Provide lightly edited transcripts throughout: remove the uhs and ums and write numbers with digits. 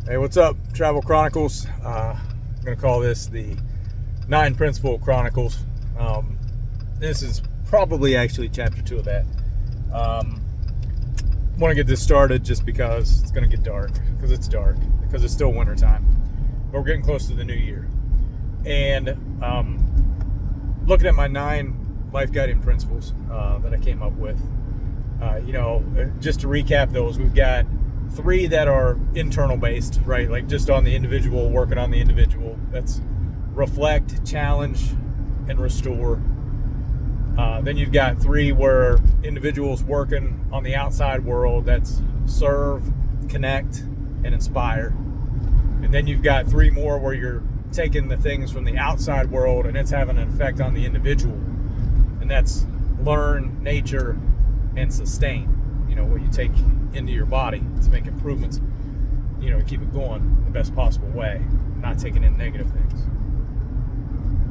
Hey, what's up, Travel Chronicles? I'm going to call this the 9 Principle Chronicles. This is probably actually chapter 2 of that. Want to get this started just because it's going to get dark, because it's dark, because it's still winter time. But we're getting close to the new year. And looking at my 9 life guiding principles that I came up with, just to recap those, we've got 3 that are internal based, right? Like just on the individual, working on the individual. That's reflect, challenge, and restore. Then you've got 3 where individuals working on the outside world. That's serve, connect, and inspire. And then you've got 3 more where you're taking the things from the outside world and it's having an effect on the individual. And that's learn, nature, and sustain. What you take into your body to make improvements, to keep it going the best possible way, not taking in negative things.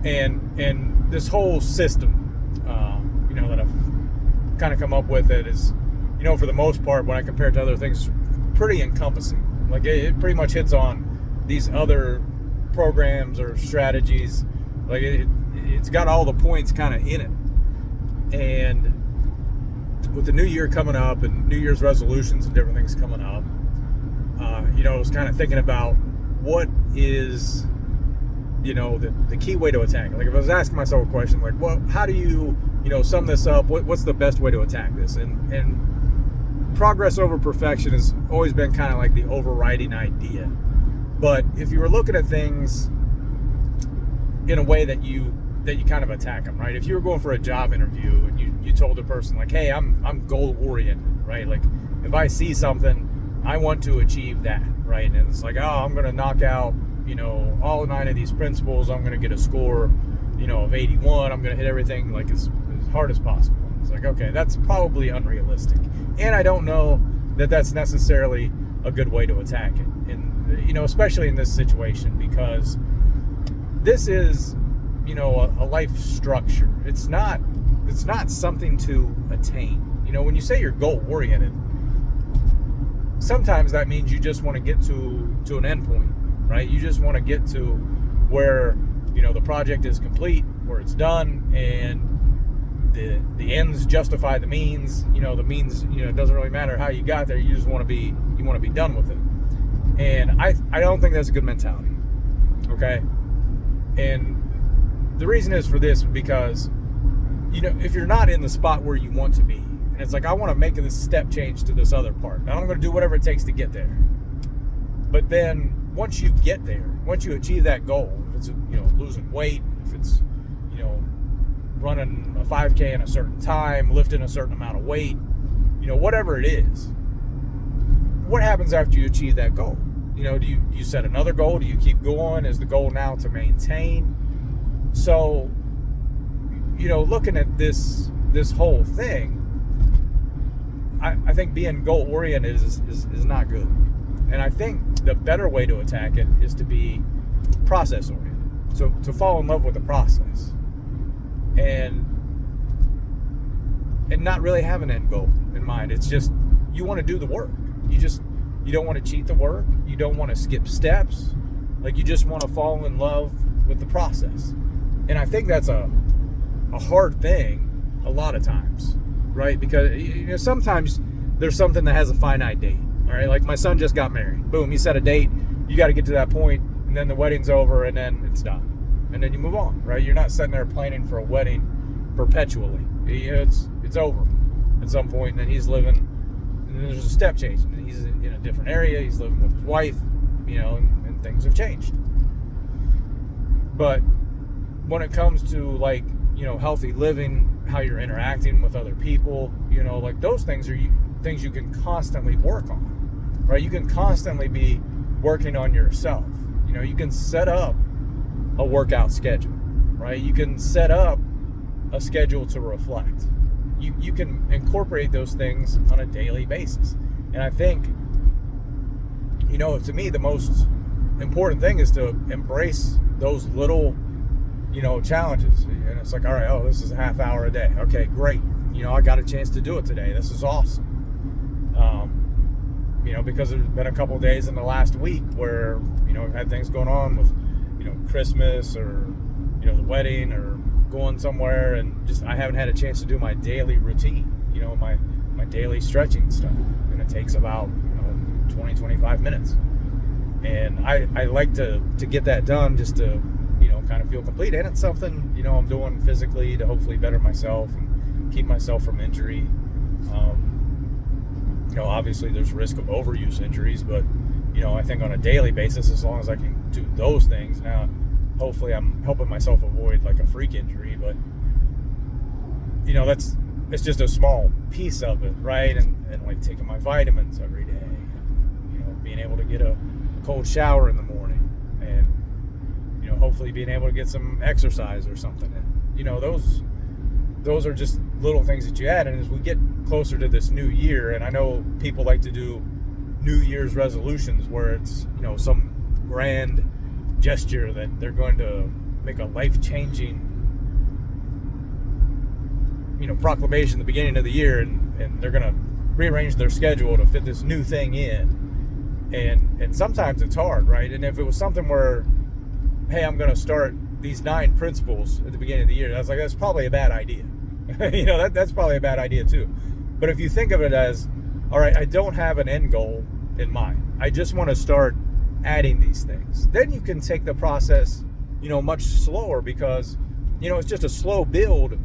And this whole system, that I've kind of come up with it is, for the most part, when I compare it to other things, pretty encompassing. Like it pretty much hits on these other programs or strategies. Like it's got all the points kind of in it. And with the new year coming up and New Year's resolutions and different things coming up, I was kind of thinking about what is, the key way to attack it. Like if I was asking myself a question, like, well, how do you, sum this up? What's the best way to attack this? And progress over perfection has always been kind of like the overriding idea. But if you were looking at things in a way that you kind of attack them, right? If you were going for a job interview and you told a person like, hey, I'm goal oriented, right? Like if I see something, I want to achieve that, right? And it's like, oh, I'm going to knock out, all 9 of these principles. I'm going to get a score, of 81. I'm going to hit everything like as hard as possible. It's like, okay, that's probably unrealistic. And I don't know that that's necessarily a good way to attack it. And, especially in this situation, because this is, a life structure. It's not something to attain. When you say you're goal oriented, sometimes that means you just want to get to an end point, right? You just want to get to where, the project is complete, where it's done, and the ends justify the means. The means, it doesn't really matter how you got there. You just want to be done with it. And I don't think that's a good mentality. Okay. And the reason is for this, because, if you're not in the spot where you want to be, and it's like, I want to make this step change to this other part, and I'm going to do whatever it takes to get there. But then once you get there, once you achieve that goal, if it's, losing weight, if it's, running a 5K in a certain time, lifting a certain amount of weight, whatever it is, what happens after you achieve that goal? Do you set another goal? Do you keep going? Is the goal now to maintain? So, looking at this whole thing, I think being goal oriented is not good. And I think the better way to attack it is to be process oriented. So to fall in love with the process and not really have an end goal in mind. It's just, you want to do the work. You don't want to cheat the work. You don't want to skip steps. Like you just want to fall in love with the process. And I think that's a hard thing a lot of times, right? Because sometimes there's something that has a finite date. All right, like my son just got married. Boom, he set a date. You got to get to that point, and then the wedding's over, and then it's done, and then you move on, right? You're not sitting there planning for a wedding perpetually. It's over at some point, and then he's living. And then there's a step change, and he's in a different area. He's living with his wife, and things have changed. But when it comes to healthy living, how you're interacting with other people, like those things are things you can constantly work on, right? You can constantly be working on yourself. You can set up a workout schedule, right? You can set up a schedule to reflect. You can incorporate those things on a daily basis. And I think, to me, the most important thing is to embrace those little, challenges. And it's like, all right, this is a half hour a day. Okay, great. I got a chance to do it today. This is awesome. because there's been a couple of days in the last week where, I've had things going on with, Christmas or, the wedding or going somewhere, and just I haven't had a chance to do my daily routine, my daily stretching stuff. And it takes about, 20, 25 minutes. And I like to get that done just to, kind of feel complete. And it's something, I'm doing physically to hopefully better myself and keep myself from injury. Obviously there's risk of overuse injuries, but, I think on a daily basis, as long as I can do those things, now hopefully I'm helping myself avoid like a freak injury. But, it's just a small piece of it, right? And like taking my vitamins every day, being able to get a cold shower in the morning, and, hopefully being able to get some exercise or something. And, those are just little things that you add. And as we get closer to this new year, and I know people like to do New Year's resolutions where it's, some grand gesture that they're going to make a life-changing, proclamation at the beginning of the year, and they're going to rearrange their schedule to fit this new thing in. And sometimes it's hard, right? And if it was something where, hey, I'm going to start these 9 principles at the beginning of the year, I was like, that's probably a bad idea. That's probably a bad idea too. But if you think of it as, all right, I don't have an end goal in mind, I just want to start adding these things, then you can take the process, much slower, because, it's just a slow build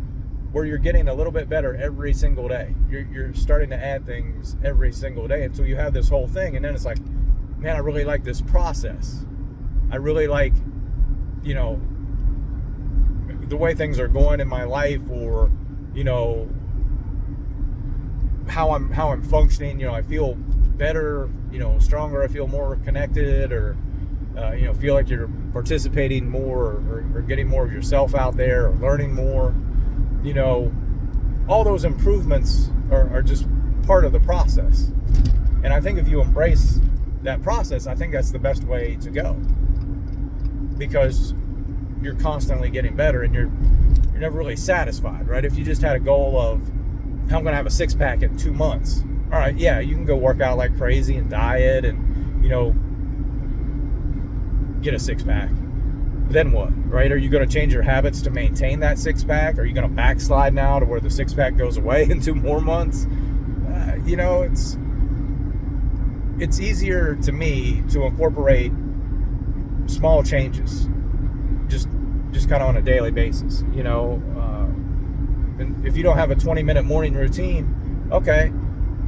where you're getting a little bit better every single day. You're starting to add things every single day until you have this whole thing. And then it's like, man, I really like this process. I really like, the way things are going in my life, or, how I'm functioning. I feel better, stronger. I feel more connected, or, feel like you're participating more, or getting more of yourself out there, or learning more. All those improvements are just part of the process. And I think if you embrace that process, I think that's the best way to go, because you're constantly getting better, and you're never really satisfied, right? If you just had a goal of, I'm going to have a 6-pack in 2 months. All right, yeah, you can go work out like crazy and diet and, get a 6-pack. Then what, right? Are you going to change your habits to maintain that 6-pack? Are you going to backslide now to where the 6-pack goes away in 2 more months? It's easier to me to incorporate small changes, just kind of on a daily basis, and if you don't have a 20-minute morning routine, okay,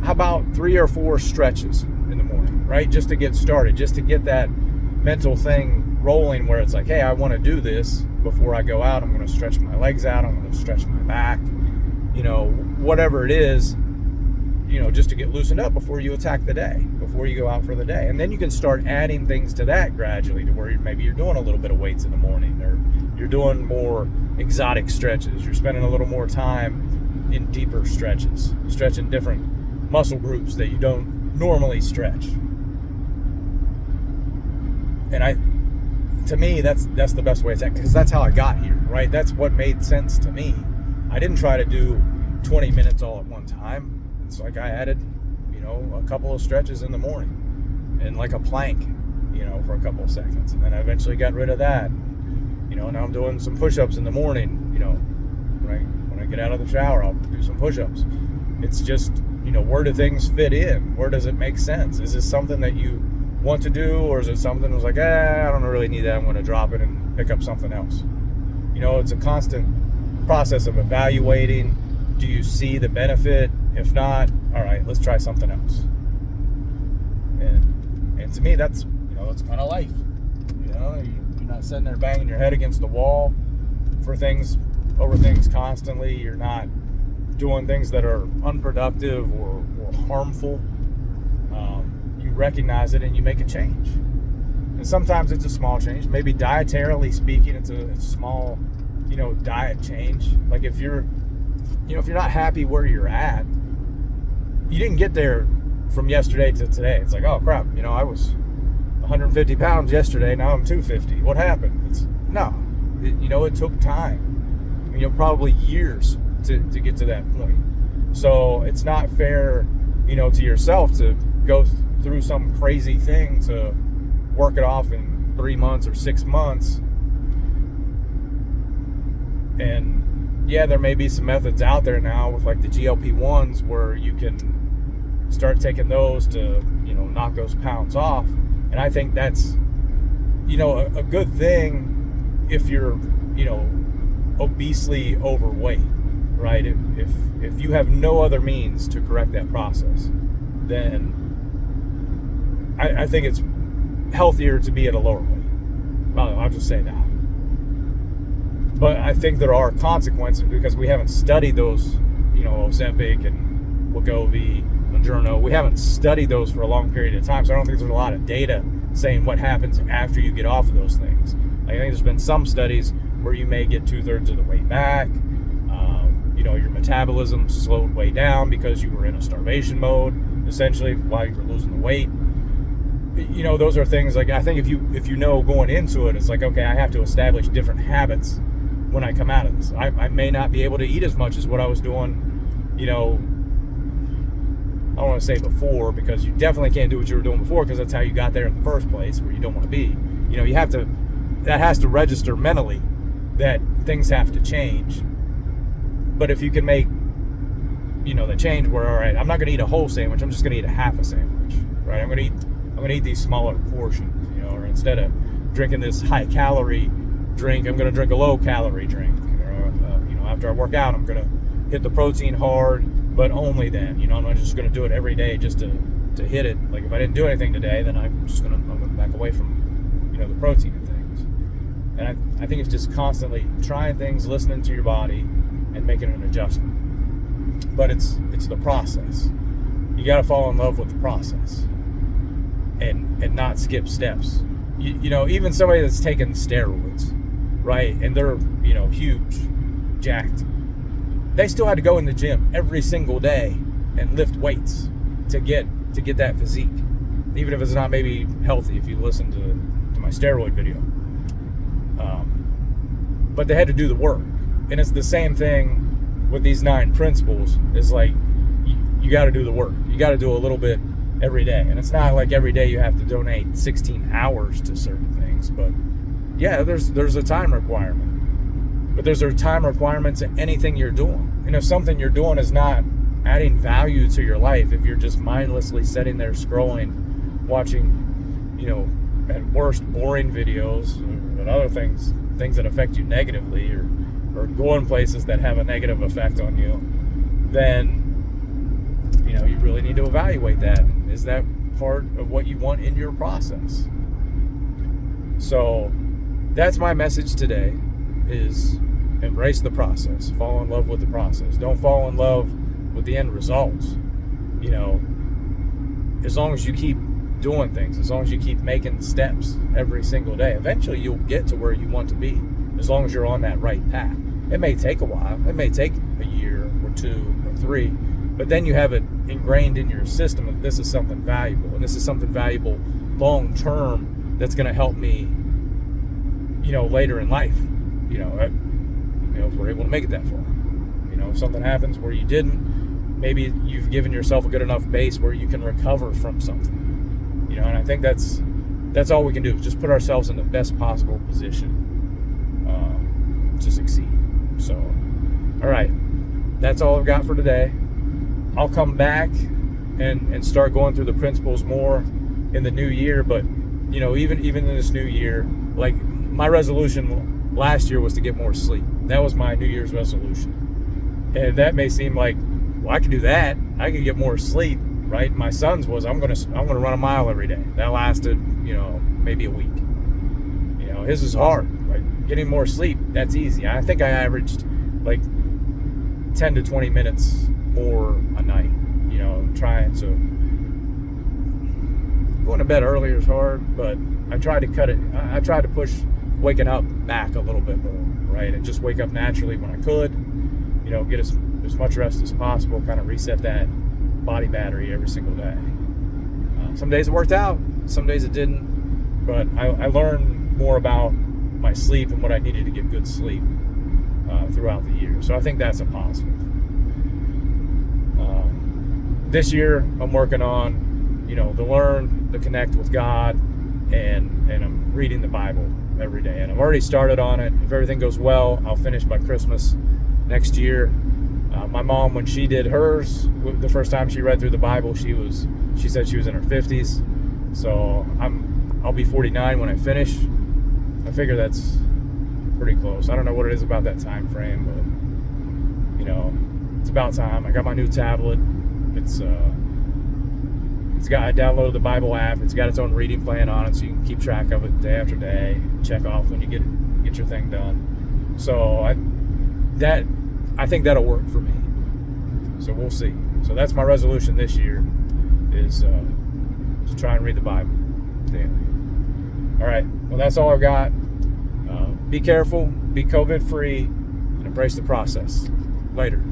how about 3 or 4 stretches in the morning, right? Just to get started, just to get that mental thing rolling, where it's like, hey, I want to do this before I go out. I'm going to stretch my legs out. I'm going to stretch my back, whatever it is, just to get loosened up before you attack the day, before you go out for the day. And then you can start adding things to that gradually, to where maybe you're doing a little bit of weights in the morning, or you're doing more exotic stretches. You're spending a little more time in deeper stretches, stretching different muscle groups that you don't normally stretch. And to me, that's the best way to act, because that's how I got here, right? That's what made sense to me. I didn't try to do 20 minutes all at one time. It's like I added, a couple of stretches in the morning, and like a plank, for a couple of seconds. And then I eventually got rid of that. Now I'm doing some push-ups in the morning, right? When I get out of the shower, I'll do some push-ups. It's just, where do things fit in? Where does it make sense? Is this something that you want to do, or is it something that's like, I don't really need that, I'm going to drop it and pick up something else? It's a constant process of evaluating. Do you see the benefit? If not, all right, let's try something else. And to me, that's kind of life. You're not sitting there banging your head against the wall over things constantly. You're not doing things that are unproductive or harmful. You recognize it and you make a change. And sometimes it's a small change. Maybe dietarily speaking, it's a small, diet change. Like if you're not happy where you're at, you didn't get there from yesterday to today. It's like, oh crap, I was 150 pounds yesterday, now I'm 250. What happened? It took time. Probably years to get to that point. So it's not fair, to yourself to go through some crazy thing to work it off in 3 months or 6 months. And yeah, there may be some methods out there now with like the GLP-1s where you can start taking those to, knock those pounds off. And I think that's, a good thing if you're, obesely overweight, right? If you have no other means to correct that process, then I think it's healthier to be at a lower weight. I'll just say that. But I think there are consequences because we haven't studied those, Ozempic and Wegovy, Mounjaro. We haven't studied those for a long period of time, so I don't think there's a lot of data saying what happens after you get off of those things. I think there's been some studies where you may get 2/3 of the weight back. Your metabolism slowed way down because you were in a starvation mode, essentially, while you were losing the weight. Those are things like, I think if you know going into it, it's like, okay, I have to establish different habits when I come out of this. I may not be able to eat as much as what I was doing, I don't want to say before, because you definitely can't do what you were doing before, because that's how you got there in the first place, where you don't want to be. That has to register mentally that things have to change. But if you can make, the change where, all right, I'm not going to eat a whole sandwich, I'm just going to eat a half a sandwich, right? I'm going to eat these smaller portions, or instead of drinking this high calorie drink, I'm going to drink a low calorie drink. Or, after I work out, I'm going to hit the protein hard, but only then. I'm not just going to do it every day just to hit it. Like if I didn't do anything today, then I'm going to back away from, the protein and things. And I think it's just constantly trying things, listening to your body, and making an adjustment. But it's the process. You got to fall in love with the process, and not skip steps. Even somebody that's taking steroids, right, and they're huge, jacked, they still had to go in the gym every single day and lift weights to get that physique, even if it's not maybe healthy. If you listen to my steroid video, but they had to do the work. And it's the same thing with these 9 principles. It's like you got to do the work. You got to do a little bit every day. And it's not like every day you have to donate 16 hours to certain things. But yeah, there's a time requirement. But there's a time requirement to anything you're doing. And if something you're doing is not adding value to your life, if you're just mindlessly sitting there scrolling, watching, at worst, boring videos and other things that affect you negatively, or going places that have a negative effect on you, then you really need to evaluate that. Is that part of what you want in your process? So that's my message today, is embrace the process. Fall in love with the process. Don't fall in love with the end results. As long as you keep doing things, as long as you keep making steps every single day, eventually you'll get to where you want to be, as long as you're on that right path. It may take a while. It may take a year or 2 or 3, but then you have it ingrained in your system that this is something valuable, and this is something valuable long term that's going to help me, later in life. If we're able to make it that far. If something happens where you didn't, maybe you've given yourself a good enough base where you can recover from something. And I think that's all we can do, is just put ourselves in the best possible position to succeed. So, all right, that's all I've got for today. I'll come back and start going through the principles more in the new year. But even in this new year, like my resolution last year was to get more sleep. That was my New Year's resolution. And that may seem like, well, I can do that. I can get more sleep, right? My son's was, I'm gonna run a mile every day. That lasted, maybe a week. His is hard. Right? Getting more sleep, that's easy. I think I averaged like 10 to 20 minutes more a night. Trying to going to bed earlier is hard, but I tried to cut it. I tried to push waking up back a little bit more, right? And just wake up naturally when I could. Get as much rest as possible. Kind of reset that body battery every single day. Some days it worked out, some days it didn't. But I learned more about my sleep and what I needed to get good sleep throughout the year. So I think that's a positive. This year I'm working on to learn, to connect with God, and I'm reading the Bible every day. And I've already started on it. If everything goes well, I'll finish by Christmas next year. My mom, when she did hers, the first time she read through the Bible, she said she was in her 50s. So I'll be 49 when I finish. I figure that's pretty close. I don't know what it is about that time frame, but it's about time. I got my new tablet. I downloaded the Bible app. It's got its own reading plan on it, so you can keep track of it day after day. Check off when you get your thing done. So I think that'll work for me. So we'll see. So that's my resolution this year, is to try and read the Bible daily. All right. Well, that's all I've got. Be careful. Be COVID-free, and embrace the process. Later.